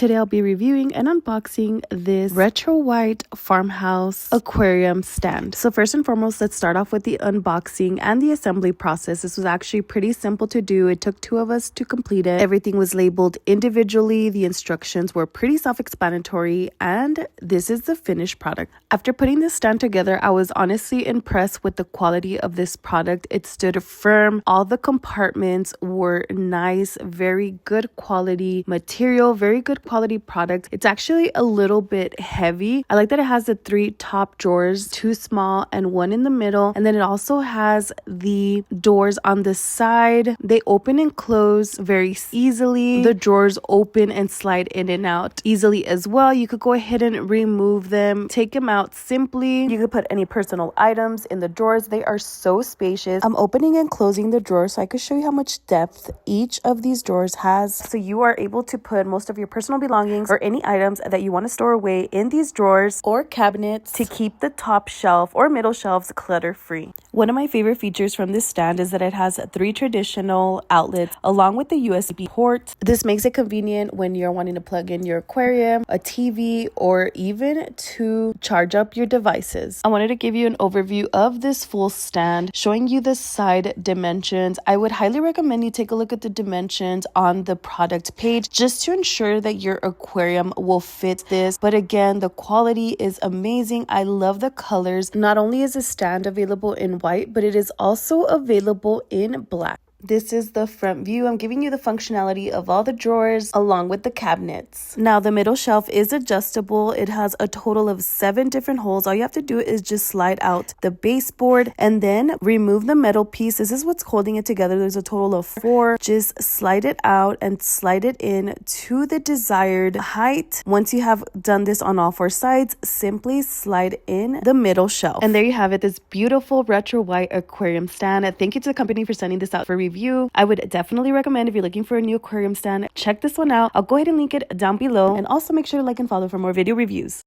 Today I'll be reviewing and unboxing this retro white Farmhouse aquarium stand. So first and foremost, let's start off with the unboxing and the assembly process. This was actually pretty simple to do. It took 2 of us to complete it. Everything was labeled individually. The instructions were pretty self-explanatory, and this is the finished product. After putting this stand together, I was honestly impressed with the quality of this product. It stood firm. All the compartments were nice, very good quality material, very good quality product. It's actually a little bit heavy. I like that it has the 3 top drawers, 2 small and 1 in the middle, and then it also has the doors on the side. They open and close very easily. The drawers open and slide in and out easily as well. You could go ahead and remove them, take them out simply. You could put any personal items in the drawers. They are so spacious. I'm opening and closing the drawers so I could show you how much depth each of these drawers has. So you are able to put most of your personal belongings or any items that you want to store away in these drawers or cabinets to keep the top shelf or middle shelves clutter free. One of my favorite features from this stand is that it has 3 traditional outlets along with the USB port. This makes it convenient when you're wanting to plug in your aquarium, a TV, or even to charge up your devices. I wanted to give you an overview of this full stand, showing you the side dimensions. I would highly recommend you take a look at the dimensions on the product page just to ensure that your aquarium will fit this. But again, the quality is amazing. I love the colors. Not only is the stand available in white, but it is also available in black. This is the front view. I'm giving you the functionality of all the drawers along with the cabinets. Now, the middle shelf is adjustable. It has a total of 7 different holes. All you have to do is just slide out the baseboard and then remove the metal piece. This is what's holding it together. There's a total of 4. Just slide it out and slide it in to the desired height. Once you have done this on all 4 sides, simply slide in the middle shelf. And there you have it, this beautiful retro white aquarium stand. Thank you to the company for sending this out for review. I would definitely recommend, if you're looking for a new aquarium stand, check this one out. I'll go ahead and link it down below, and also make sure to like and follow for more video reviews.